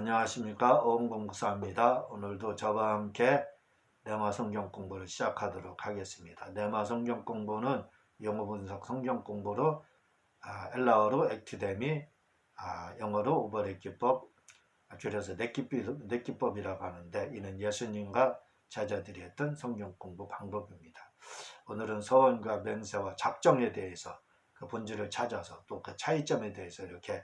안녕하십니까, 오은공사입니다. 오늘도 저와 함께 네마 성경 공부를 시작하도록 하겠습니다. 네마 성경 공부는 영어 분석 성경 공부로 엘라어로 액티데미, 영어로 우버렛 기법, 줄여서 넷기법이라고 하는데, 이는 예수님과 제자들이 했던 성경 공부 방법입니다. 오늘은 서원과 맹세와 작정에 대해서 그 본질을 찾아서 또 그 차이점에 대해서 이렇게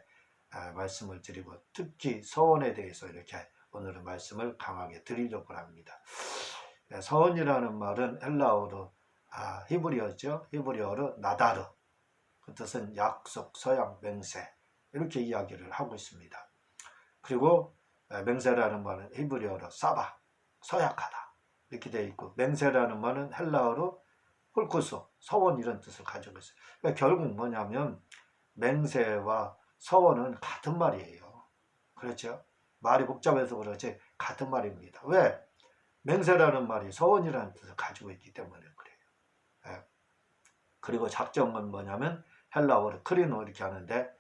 말씀을 드리고, 특히 서원에 대해서 이렇게 오늘은 말씀을 강하게 드리려고 합니다. 서원이라는 말은 헬라어로 히브리어죠. 히브리어로 나다르, 그 뜻은 약속, 서약, 맹세, 이렇게 이야기를 하고 있습니다. 그리고 맹세라는 말은 히브리어로 사바, 서약하다, 이렇게 되어 있고, 맹세라는 말은 헬라어로 홀쿠소, 서원, 이런 뜻을 가지고 있어요. 그러니까 결국 뭐냐면 맹세와 서원은 같은 말이에요. 그렇죠? 말이 복잡해서 그렇지 같은 말입니다. 왜? 맹세라는 말이 서원이라는 뜻을 가지고 있기 때문에 그래요. 예. 그리고 작정은 뭐냐면 헬라어로 크리노 이렇게 하는데,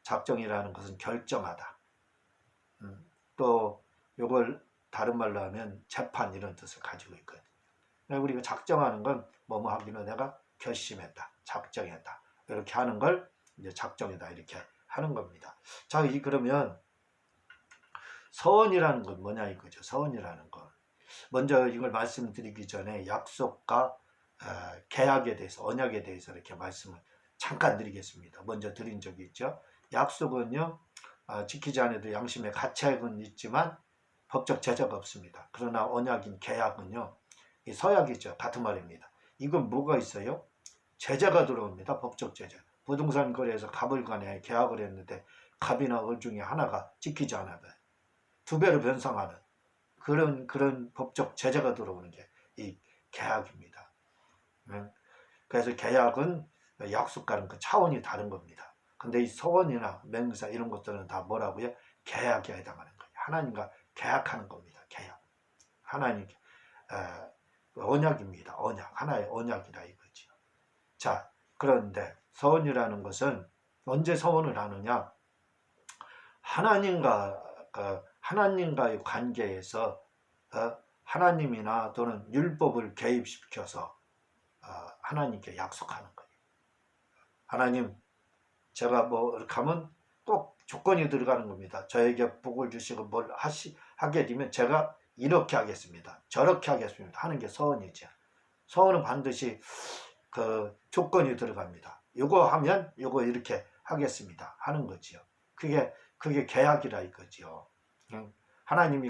작정이라는 것은 결정하다. 또 이걸 다른 말로 하면 재판, 이런 뜻을 가지고 있거든요. 우리가 작정하는 건 뭐뭐 하기로 내가 결심했다, 작정했다, 이렇게 하는 걸 이제 작정이다, 이렇게 하는 겁니다. 자, 그러면 서원이라는 건 뭐냐 이거죠. 서원이라는 건 먼저 이걸 말씀드리기 전에 약속과 계약에 대해서, 언약에 대해서 이렇게 말씀을 잠깐 드리겠습니다. 먼저 드린 적이 있죠. 약속은요, 지키지 않아도 양심의 가책은 있지만 법적 제재가 없습니다. 그러나 언약인 계약은요, 이 서약이죠. 같은 말입니다. 이건 뭐가 있어요? 제재가 들어옵니다. 법적 제재. 부동산 거래에서 갑을 간에 계약을 했는데 갑이나 을 중에 하나가 지키지 않아도 2배로 변상하는 그런 법적 제재가 들어오는 게 이 계약입니다. 그래서 계약은 약속과는 그 차원이 다른 겁니다. 근데 이 서원이나 맹세 이런 것들은 다 뭐라고요? 계약에 해당하는 거예요. 하나님과 계약하는 겁니다. 계약. 하나님 언약입니다. 언약. 하나의 언약이라 이거죠. 자, 그런데 서원이라는 것은 언제 서원을 하느냐? 하나님과의 관계에서 하나님이나 또는 율법을 개입시켜서 하나님께 약속하는 거예요. 하나님, 제가 뭐 이렇게 하면 꼭 조건이 들어가는 겁니다. 저에게 복을 주시고 뭘 하게 되면 제가 이렇게 하겠습니다, 저렇게 하겠습니다 하는 게 서원이죠. 서원은 반드시 그 조건이 들어갑니다. 요거 하면 요거 이렇게 하겠습니다 하는 거지요. 그게 계약이라 이거지요. 하나님이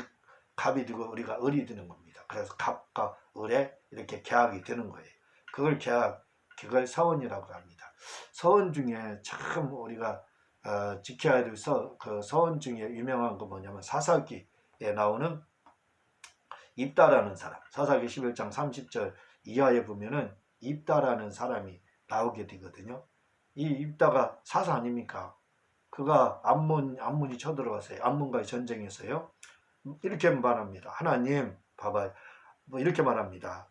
갑이 되고 우리가 을이 되는 겁니다. 그래서 갑과 을에 이렇게 계약이 되는 거예요. 그걸 서원이라고 합니다. 서원 중에 참 우리가 지켜야 될 그 서원 중에 유명한 거 뭐냐면 사사기에 나오는 입다라는 사람, 사사기 11장 30절 이하에 보면은 입다라는 사람이 나오게 되거든요. 이 입다가 사사 아닙니까? 그가 암몬이 쳐들어왔어요. 암몬과의 전쟁에서요. 이렇게 말합니다. 하나님, 봐봐요. 뭐 이렇게 말합니다.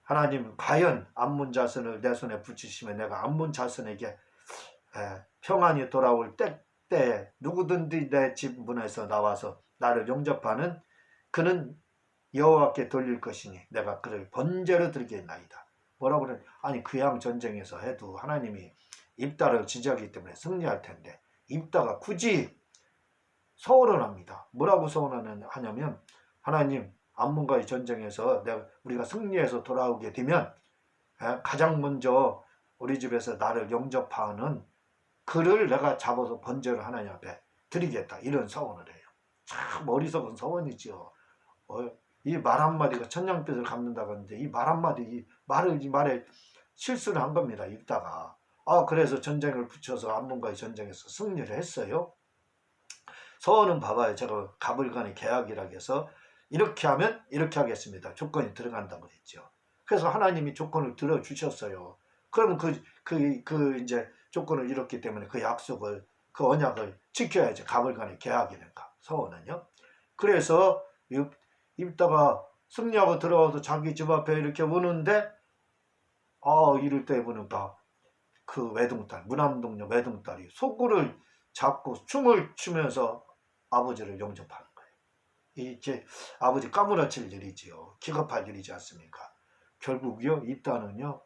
하나님, 과연 암몬 자손을 내 손에 붙이시면 내가 암몬 자손에게 평안이 돌아올 때에 누구든지 내 집 문에서 나와서 나를 영접하는 그는 여호와께 돌릴 것이니 내가 그를 번제로 드리겠나이다. 뭐라고 그래? 아니, 그양 전쟁에서 해도 하나님이 입다를 지지하기 때문에 승리할 텐데 입다가 굳이 서원을 합니다. 뭐라고 서원하냐면, 하나님, 암몬과의 전쟁에서 우리가 승리해서 돌아오게 되면 가장 먼저 우리 집에서 나를 영접하는 그를 내가 잡아서 번제로 하나님 앞에 드리겠다, 이런 서원을 해요. 참 어리석은 서원이죠. 이 말 한마디가 천냥빚을 갚는다고 하는데 이 말 한마디, 이 말에 실수를 한 겁니다. 입다가. 그래서 전쟁을 붙여서 암몬과의 전쟁에서 승리를 했어요. 서원은 봐봐요. 제가 갑을 간의 계약이라고 해서 이렇게 하면 이렇게 하겠습니다, 조건이 들어간다고 했죠. 그래서 하나님이 조건을 들어주셨어요. 그러면 이제 조건을 이뤘기 때문에 그 약속을, 그 언약을 지켜야지. 갑을 간의 계약이니까, 서원은요. 그래서 입다가 승리하고 들어와서 자기 집 앞에 이렇게 오는데, 이럴 때 보니까 그 외동딸, 무남동녀 외동딸이 소굴을 잡고 춤을 추면서 아버지를 영접하는 거예요. 이제 아버지 까무러칠 일이지요. 기겁할 일이지 않습니까? 결국요, 이 딸은요,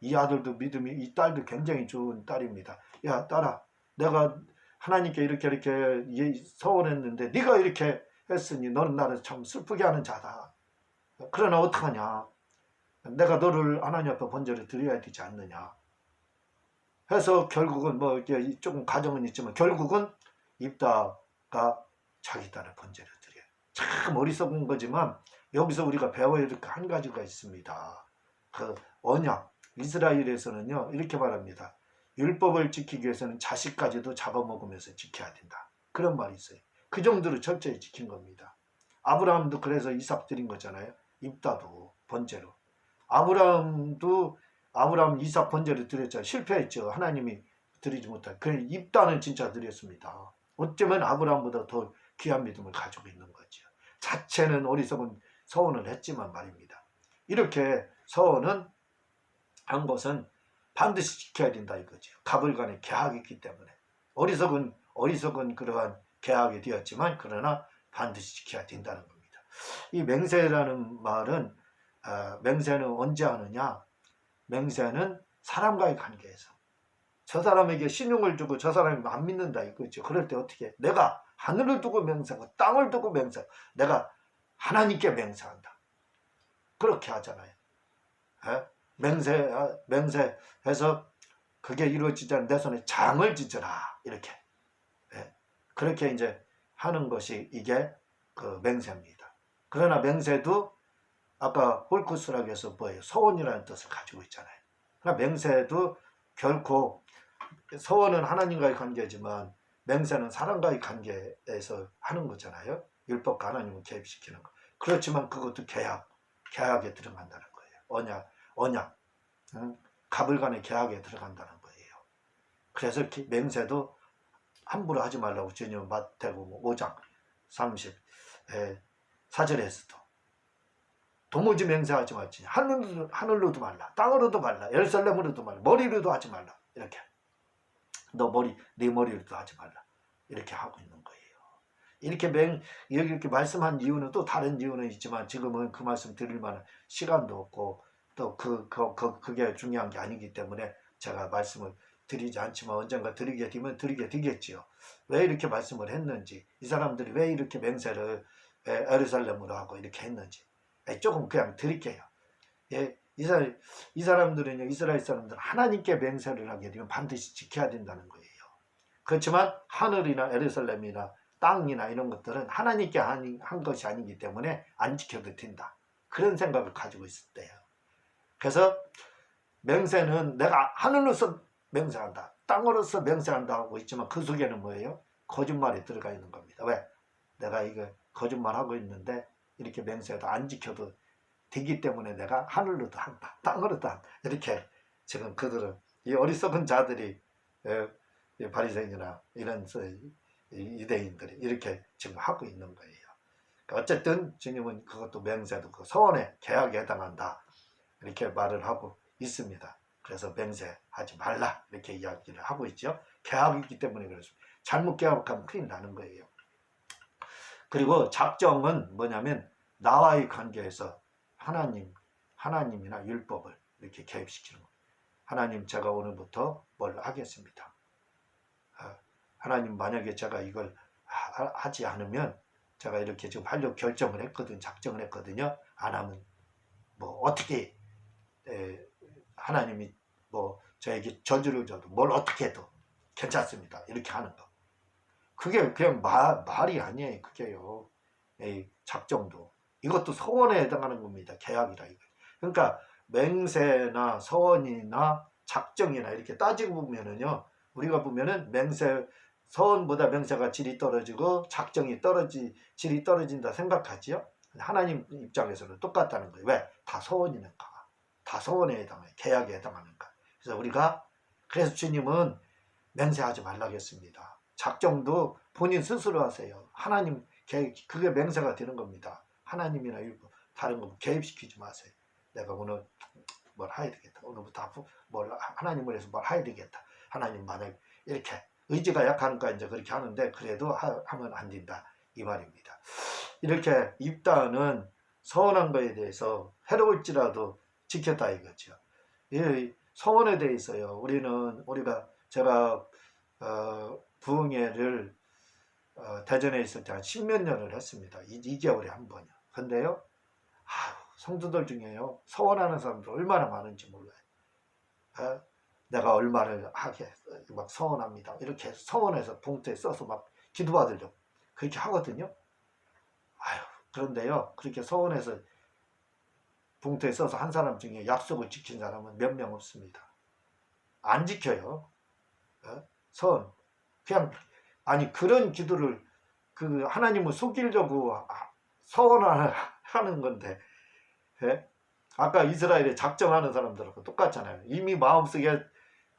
이 아들도 믿음이, 이 딸도 굉장히 좋은 딸입니다. 야, 딸아, 내가 하나님께 이렇게 서원했는데 네가 이렇게 했으니 너는 나를 참 슬프게 하는 자다. 그러나 어떡하냐? 내가 너를 하나님 앞에 번제를 드려야 되지 않느냐? 해서 결국은 뭐 이렇게 조금 가정은 있지만 결국은 입다가 자기 딸의 번제를 드려요. 참 어리석은 거지만 여기서 우리가 배워야 될 한 가지가 있습니다. 그 언약. 이스라엘에서는요 이렇게 말합니다. 율법을 지키기 위해서는 자식까지도 잡아먹으면서 지켜야 된다. 그런 말이 있어요. 그 정도로 철저히 지킨 겁니다. 아브라함도 그래서 이삭 드린 거잖아요. 입다도 번제로. 아브라함 이삭 번제를 드렸잖아요. 실패했죠. 하나님이 드리지 못한. 그 입다는 진짜 드렸습니다. 어쩌면 아브라함보다 더 귀한 믿음을 가지고 있는 거죠. 자체는 어리석은 서원을 했지만 말입니다. 이렇게 서원은 한 것은 반드시 지켜야 된다 이거죠. 갑을 간의 계약이 있기 때문에 어리석은 그러한 계약이 되었지만 그러나 반드시 지켜야 된다는 겁니다. 이 맹세라는 말은 맹세는 언제 하느냐? 맹세는 사람과의 관계에서 저 사람에게 신용을 주고 저 사람이 안 믿는다 이거죠. 그럴 때 어떻게? 내가 하늘을 두고 맹세하고 땅을 두고 맹세하고 내가 하나님께 맹세한다. 그렇게 하잖아요. 맹세해서 그게 이루어지지 않는 내 손에 장을 지져라 이렇게 그렇게 이제 하는 것이 이게 그 맹세입니다. 그러나 맹세도 아까 홀쿠스락에서 뭐예요? 서원이라는 뜻을 가지고 있잖아요. 그러나 맹세도 결코 서원은 하나님과의 관계지만 맹세는 사람과의 관계에서 하는 거잖아요. 율법과 하나님을 개입시키는 거. 그렇지만 그것도 계약에 들어간다는 거예요. 언약, 갑을 간의 계약에 들어간다는 거예요. 그래서 맹세도 함부로 하지 말라고 주님 마태복음 5장 34절에서도 도무지 맹세하지 말지. 하늘로도 말라, 땅으로도 말라, 예루살렘으로도 말라, 머리로도 하지 말라. 이렇게 네 머리로도 하지 말라. 이렇게 하고 있는 거예요. 이렇게 말씀한 이유는 또 다른 이유는 있지만 지금은 그 말씀 드릴 만한 시간도 없고 또 그게 중요한 게 아니기 때문에 제가 말씀을 드리지 않지만 언젠가 드리게 되면 드리게 되겠지요. 왜 이렇게 말씀을 했는지, 이 사람들이 왜 이렇게 맹세를 예루살렘으로 하고 이렇게 했는지 조금 그냥 드릴게요. 이 사람들은요, 이스라엘 사람들은 하나님께 맹세를 하게 되면 반드시 지켜야 된다는 거예요. 그렇지만 하늘이나 예루살렘이나 땅이나 이런 것들은 하나님께 한 것이 아니기 때문에 안 지켜도 된다. 그런 생각을 가지고 있을 때요. 그래서 맹세는 내가 하늘로서 맹세한다, 땅으로서 맹세한다 하고 있지만 그 속에는 뭐예요? 거짓말이 들어가 있는 겁니다. 왜? 내가 이거 거짓말하고 있는데 이렇게 맹세해도 안 지켜도 되기 때문에 내가 하늘로도 한다, 땅으로도 한다. 이렇게 지금 그들은 이 어리석은 자들이 바리새인이나 이런 유대인들이 이렇게 지금 하고 있는 거예요. 어쨌든 주님은 그것도 맹세도 그 서원의 계약에 해당한다 이렇게 말을 하고 있습니다. 그래서 맹세하지 말라 이렇게 이야기를 하고 있죠. 계약이기 때문에 그렇습니다. 잘못 계약하면 큰일 나는 거예요. 그리고 작정은 뭐냐면 나와의 관계에서 하나님이나 율법을 이렇게 개입시키는 거예요. 하나님, 제가 오늘부터 뭘 하겠습니다. 하나님, 만약에 제가 이걸 하지 않으면 제가 이렇게 지금 하려고 작정을 했거든요. 안 하면 뭐 어떻게 하나님이 뭐 저에게 저주를 줘도 뭘 어떻게 해도 괜찮습니다. 이렇게 하는 거. 그게 그냥 말이 아니에요. 그게요. 작정도. 이것도 서원에 해당하는 겁니다. 계약이라 이거. 그러니까 맹세나 서원이나 작정이나 이렇게 따지고 보면은요. 우리가 보면은 서원보다 맹세가 질이 떨어지고 작정이 질이 떨어진다 생각하지요. 하나님 입장에서는 똑같다는 거예요. 왜? 다 서원이니까. 다 서원에 해당해요. 계약에 해당하니까. 그래서 주님은 맹세하지 말라고 했습니다. 작정도 본인 스스로 하세요. 하나님, 그게 맹세가 되는 겁니다. 하나님이나 율법, 다른 거 개입시키지 마세요. 내가 오늘 뭘 해야 되겠다. 오늘부터 하나님을 해서 뭘 해야 되겠다. 하나님 만약 이렇게 의지가 약하니까 이제 그렇게 하는데 그래도 하면 안 된다 이 말입니다. 이렇게 입다는 서운한 거에 대해서 해로울지라도 지켰다 이거죠. 이 서원에 대해서요. 제가 부흥회를 대전에 있을 때 한 10몇 년을 했습니다. 2개월에 한 번이요. 근데요, 성도들 중에요, 서원하는 사람들 얼마나 많은지 몰라요. 내가 얼마를 하게 막 서원합니다. 이렇게 서원해서 봉투에 써서 막 기도받으려고 그렇게 하거든요. 그런데요, 그렇게 서원해서 봉투에 써서 한 사람 중에 약속을 지킨 사람은 몇 명 없습니다. 안 지켜요. 서원. 그냥, 아니, 그런 기도를 하나님을 속이려고 서원하는 건데, 아까 이스라엘에 작정하는 사람들하고 똑같잖아요. 이미 마음속에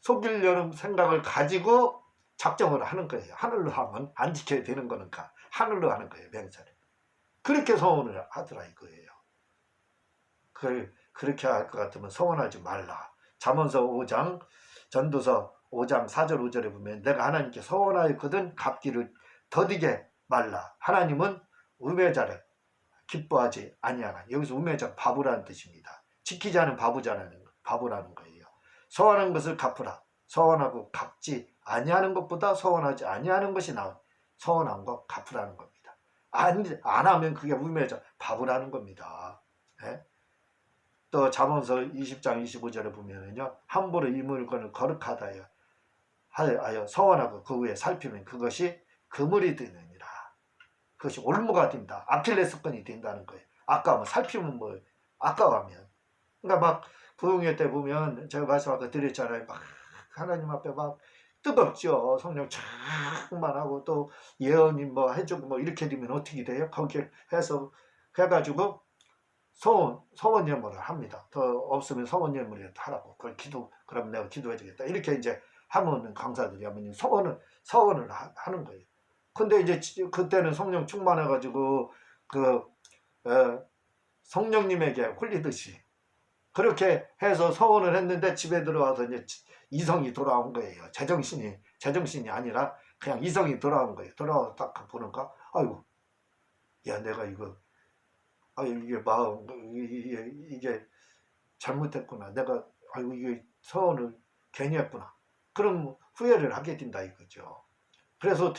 속이려는 생각을 가지고 작정을 하는 거예요. 하늘로 하면 안 지켜야 되는 거니까 하늘로 하는 거예요. 맹세를. 그렇게 서원을 하더라 이거예요. 그렇게 할 것 같으면 서원하지 말라. 잠언서 5장, 전도서 5장 4절 5절에 보면 내가 하나님께 서원하였거든 갚기를 더디게 말라. 하나님은 우매자를 기뻐하지 아니하나. 여기서 우매자 바보라는 뜻입니다. 지키지 않은 바보라는 거예요. 서원하는 것을 갚으라. 서원하고 갚지 아니하는 것보다 서원하지 아니하는 것이 나은 서원한 거 갚으라는 겁니다. 안 하면 그게 우매자 바보라는 겁니다. 또 잠언서 20장 25절에 보면은요, 함부로 이 물건을 거룩하다 하여 서원하고 그 후에 살피면 그것이 그물이 되느니라. 그것이 올무가 된다. 아킬레스건이 된다는 거예요. 아까워 살피면 뭐 아까워하면. 그러니까 막 부흥회 때 보면 제가 말씀하고 드렸잖아요. 막 하나님 앞에 막 뜨겁죠. 성령 쫙만 하고 또 예언이 뭐 해주고 뭐 이렇게 되면 어떻게 돼요? 거기에 해서 해가지고 서원 예물을 합니다. 더 없으면 서원 예물이라도 하라고. 그럼 내가 기도해 주겠다. 이렇게 이제 하면 강사들이 하면 서원을 하는 거예요. 근데 이제 그때는 성령 충만해가지고 성령님에게 홀리듯이 그렇게 해서 서원을 했는데 집에 들어와서 이제 이성이 돌아온 거예요. 제정신이 아니라 그냥 이성이 돌아온 거예요. 돌아와서 딱 보니까 아이고, 야 내가 이게 마음 이게 잘못했구나. 내가 아이고 이게 서원을 괜히 했구나. 그럼 후회를 하게 된다 이거죠. 그래서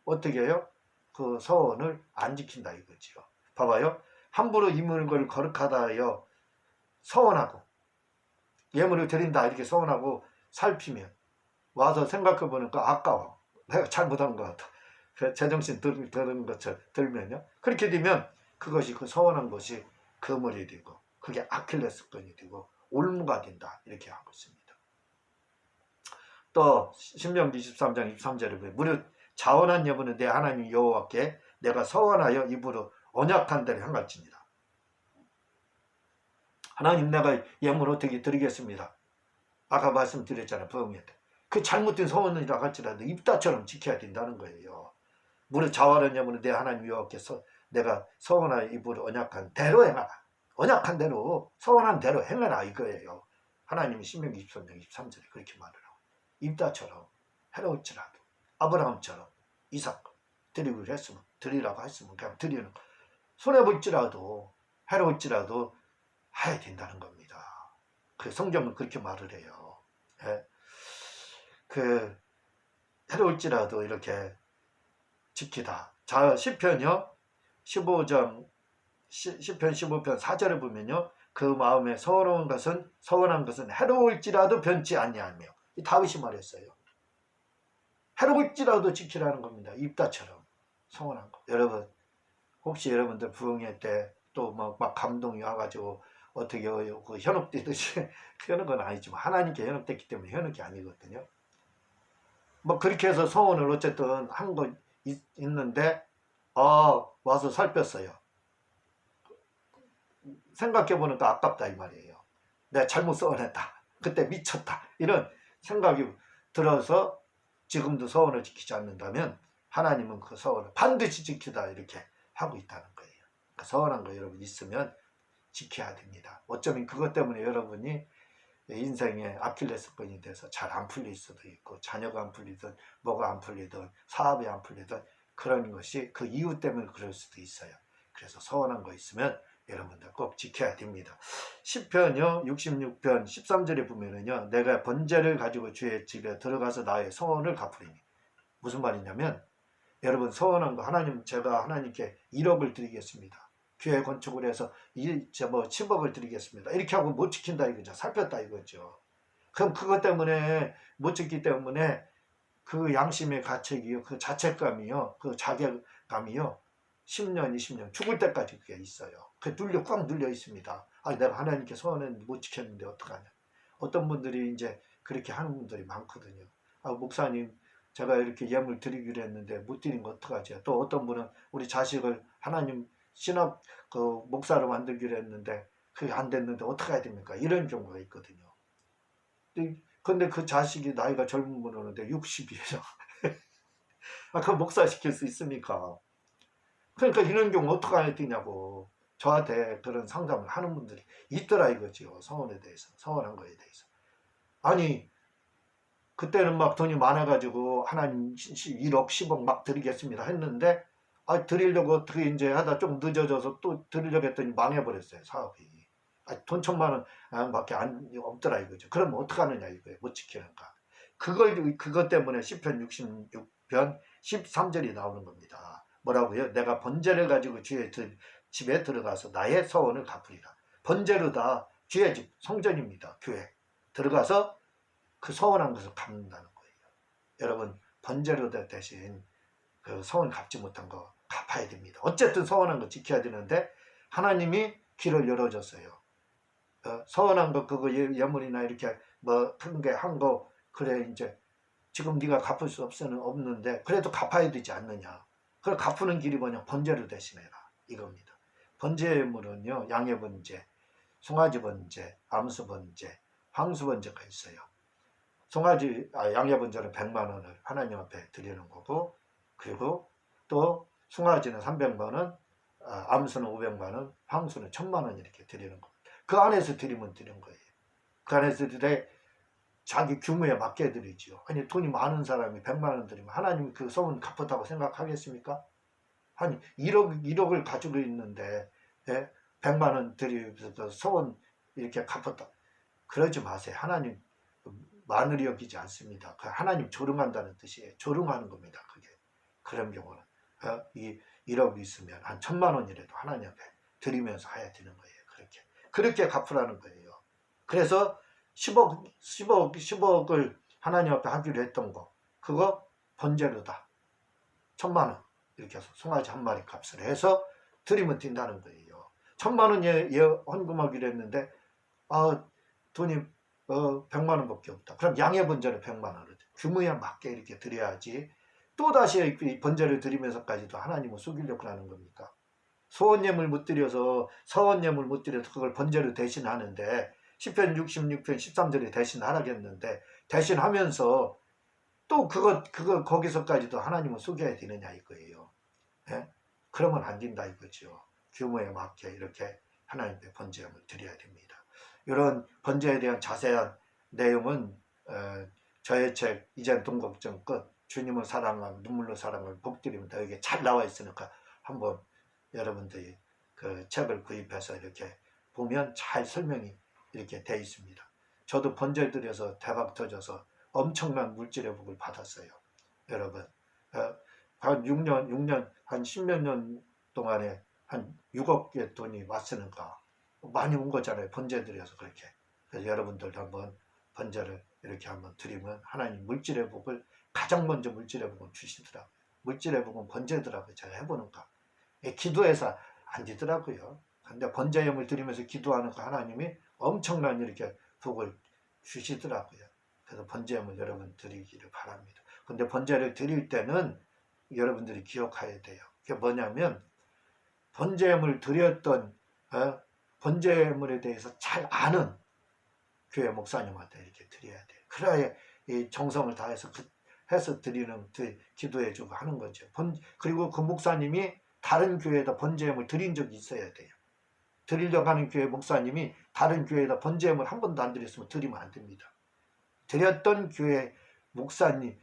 어떻게 해요? 그 서원을 안 지킨다 이거죠. 봐봐요. 함부로 이 물건을 거룩하다 하여 서원하고 예물을 드린다 이렇게 서원하고 살피면 와서 생각해 보니까 아까워. 내가 잘못한 것 같아. 제정신 드는 것처럼 들면요. 그렇게 되면 그것이 그 서원한 것이 그물이 되고 그게 아킬레스건이 되고 올무가 된다 이렇게 하고 있습니다. 또 신명기 23장 23절에 보면 무릇 자원한 여부는 내 하나님 여호와께 내가 서원하여 입으로 언약한 대로 행할지니라. 하나님 내가 예물 어떻게 드리겠습니다. 아까 말씀드렸잖아요. 부흥회 때. 그 잘못된 서원이라 할지라도 입다처럼 지켜야 된다는 거예요. 무릇 자원한 여부는 내 하나님 여호와께서 내가 서원하여 입으로 언약한 대로 행하라. 언약한 대로 서원한 대로 행하라 이거예요. 하나님이 신명기 23장 23절에 그렇게 말을 하고 입다처럼 해로울지라도 아브라함처럼 이삭 드리라고 했으면 그냥 드리는 거. 손해볼지라도 해로울지라도 해야 된다는 겁니다. 그 성경은 그렇게 말을 해요. 해로울지라도 이렇게 지키다. 자, 시편이요. 15편 15편 4절에 보면요. 그 마음에 서원한 것은 해로울지라도 변치 아니하며. 이 다윗이 말했어요. 해로울지라도 지키라는 겁니다. 입다처럼 서원한 거. 여러분 혹시 여러분들 부흥회 때 또 막 감동이 와가지고 어떻게 그 현혹되듯이 그런 건 아니지만 하나님께 현혹됐기 때문에 현혹이 아니거든요. 뭐 그렇게 해서 서원을 어쨌든 한 거 있는데 와서 살폈어요. 생각해보니까 아깝다 이 말이에요. 내가 잘못 서원했다. 그때 미쳤다. 이런 생각이 들어서 지금도 서원을 지키지 않는다면 하나님은 그 서원을 반드시 지키다 이렇게 하고 있다는 거예요. 그러니까 서원한 거 여러분 있으면 지켜야 됩니다. 어쩌면 그것 때문에 여러분이 인생의 아킬레스건이 돼서 잘 안 풀릴 수도 있고, 자녀가 안 풀리든 뭐가 안 풀리든 사업이 안 풀리든 그런 것이 그 이유 때문에 그럴 수도 있어요. 그래서 서운한 거 있으면 여러분들 꼭 지켜야 됩니다. 시편요 66편 13절에 보면은요, 내가 번제를 가지고 주의 집에 들어가서 나의 소원을 갚으리니. 무슨 말이냐면, 여러분 서원한 거, 하나님, 제가 하나님께 1억을 드리겠습니다. 교회 건축을 해서 10억을 드리겠습니다. 이렇게 하고 못 지킨다 이거죠. 살폈다 이거죠. 그럼 그것 때문에 못 지키기 때문에 그 양심의 가책이요, 그 자책감이요, 그 자괴감이요, 10년, 20년 죽을 때까지 그게 있어요. 그 꽉 눌려 있습니다. 아, 내가 하나님께 소원은 못 지켰는데 어떡하냐. 어떤 분들이 이제 그렇게 하는 분들이 많거든요. 아, 목사님, 제가 이렇게 예물 드리기로 했는데 못 드린 거 어떡하지? 또 어떤 분은 우리 자식을 하나님 신학 그 목사로 만들기로 했는데 그게 안 됐는데 어떻게 해야 됩니까? 이런 경우가 있거든요. 근데 그 자식이 나이가 젊은 분 오는데 60이에요. 아, 그 목사 시킬 수 있습니까? 그러니까 이런 경우 어떻게 해야 되냐고 저한테 그런 상담을 하는 분들이 있더라 이거지요. 서원에 대해서, 서원한 거에 대해서. 아니, 그때는 막 돈이 많아가지고 하나님 1억 10억 막 드리겠습니다 했는데, 아, 드리려고 어떻게 이제 하다 좀 늦어져서 또 드리려고 했더니 망해버렸어요, 사업이. 아, 돈 1,000만 원 밖에 없더라 이거죠. 그럼 어떡하느냐 이거예요. 못 지키는가. 그것 때문에 시편 66편 13절이 나오는 겁니다. 뭐라고요? 내가 번제를 가지고 주의 집에 들어가서 나의 서원을 갚으리라. 번제로 다 주의 집, 성전입니다. 교회. 들어가서 그 서원한 것을 갚는다는 거예요. 여러분, 번제로 대신 그 서원 갚지 못한 거 갚아야 됩니다. 어쨌든 서원한 거 지켜야 되는데 하나님이 길을 열어줬어요. 서원한 거 그거 예물이나 이렇게 뭐 큰 게 한 거 그래 이제 지금 네가 갚을 수 없는데 그래도 갚아야 되지 않느냐. 그걸 갚는 길이 뭐냐? 번제로 대신해라 이겁니다. 번제 예물은요, 양의 번제, 송아지 번제, 암수 번제, 황수 번제가 있어요. 양의 번제는 100만 원을 하나님 앞에 드리는 거고, 그리고 또 송아지는 300만 원, 암수는 500만 원, 황수는 1000만 원 이렇게 드리는 거. 그 안에서 드리면 드리는 거예요. 그 안에서 드려 자기 규모에 맞게 드리지요. 아니, 돈이 많은 사람이 100만 원 드리면 하나님이 그 소원 갚았다고 생각하겠습니까? 아니, 1억을 가지고 있는데 100만 원 드리면서 소원 이렇게 갚았다. 그러지 마세요. 하나님 마늘이 여기지 않습니다. 그 하나님 조롱한다는 뜻이에요. 조롱하는 겁니다. 그게. 그런 경우는 이 1억 있으면 한 1,000만 원이라도 하나님 앞에 드리면서 해야 되는 거예요. 그렇게 갚으라는 거예요. 그래서 10억을 하나님 앞에 하기로 했던 거, 그거 번제로다. 1,000만 원 이렇게 해서 송아지 한 마리 값을 해서 드리면 된다는 거예요. 1,000만 원 헌금하기로 했는데 돈이 100만 원밖에 없다. 그럼 양의 번제를 100만 원을 규모에 맞게 이렇게 드려야지. 또다시 번제를 드리면서까지도 하나님을 속이려고 하는 겁니까? 소원예물 못 드려서 서원예물 못 드려서 그걸 번제로 대신하는데, 시편 66편 13절에 대신하라겠는데 대신하면서 또 그거 거기서까지도 하나님을 속여야 되느냐 이거예요. 예? 그러면 안 된다 이거죠. 규모에 맞게 이렇게 하나님께 번제함을 드려야 됩니다. 이런 번제에 대한 자세한 내용은 저의 책 이젠 돈 걱정 끝, 주님을 사랑하면 눈물로 사랑을 복드립니다. 여기 잘 나와 있으니까 한번 여러분들이 그 책을 구입해서 이렇게 보면 잘 설명이 이렇게 돼 있습니다. 저도 번제 드려서 대박 터져서 엄청난 물질의 복을 받았어요. 여러분, 한 6년, 한 10몇 년 동안에 한 6억 개 돈이 왔으니까 많이 온 거잖아요. 번제 드려서 그렇게. 그래서 여러분들도 한번 번제를 이렇게 한번 드리면 하나님 물질의 복을, 가장 먼저 물질의 복을 주시더라고요. 물질의 복은 번제더라고요. 제가 해보는가. 기도해서 안 되더라고요. 근데 번제염을 드리면서 기도하는 거 하나님이 엄청난 이렇게 복을 주시더라고요. 그래서 번제염을 여러분 드리기를 바랍니다. 근데 번제를 드릴 때는 여러분들이 기억해야 돼요. 그게 뭐냐면, 번제염을 드렸던 번제물에 대해서 잘 아는 교회 목사님한테 이렇게 드려야 돼요. 그래야 이 정성을 다해서 해서 드리는 기도해주고 하는 거죠. 그리고 그 목사님이 다른 교회에다 번제물을 드린 적이 있어야 돼요. 드리려고 하는 교회 목사님이 다른 교회에다 번제음을 한 번도 안 드렸으면 드리면 안 됩니다. 드렸던 교회 목사님,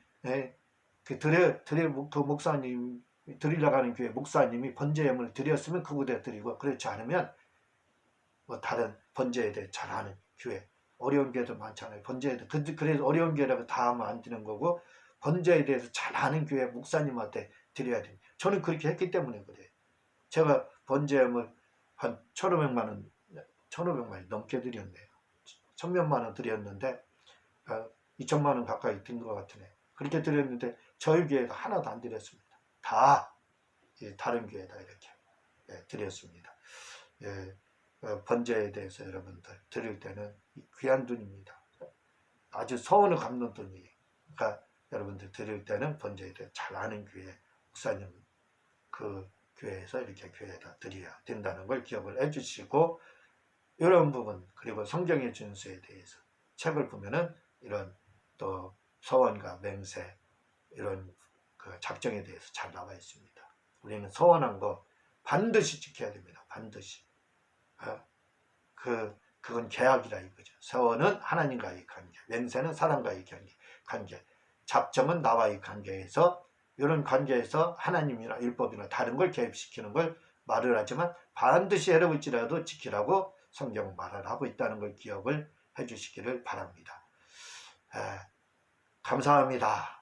그 목사님, 드리려고 하는 교회 목사님이 번제음을 드렸으면 그곳에 드리고, 그렇지 않으면 뭐 다른 번제에 대해 잘 아는 교회, 어려운 교회도 많잖아요. 번제에 대해, 그래서 어려운 교회라고 다 하면 안 되는 거고, 번제에 대해서 잘 아는 교회 목사님한테 드려야 됩니다. 저는 그렇게 했기 때문에 그래요. 제가 번제음을 한 1,500만 원 넘게 드렸네요. 1,000몇만 원 드렸는데 2천만 원 가까이 든 것 같으네. 그렇게 드렸는데 저희 교회가 하나도 안 드렸습니다. 다 다른 교회다 이렇게 드렸습니다. 번제에 대해서 여러분들 드릴 때는 귀한 돈입니다. 아주 서운을 갚는 돈이니까 여러분들 드릴 때는 번제에 대해 잘 아는 교회 목사님 그 교회에서 이렇게 교회에다 드려야 된다는 걸 기억을 해주시고, 이런 부분, 그리고 성경의 준수에 대해서 책을 보면은 이런 또 서원과 맹세 이런 그 작정에 대해서 잘 나와 있습니다. 우리는 서원한 거 반드시 지켜야 됩니다. 반드시. 그건 계약이라 이거죠. 서원은 하나님과의 관계, 맹세는 사람과의 관계, 작정은 나와의 관계에서, 이런 관계에서 하나님이나 율법이나 다른 걸 개입시키는 걸 말을 하지만 반드시 해로울지라도 지키라고 성경은 말을 하고 있다는 걸 기억을 해주시기를 바랍니다. 감사합니다.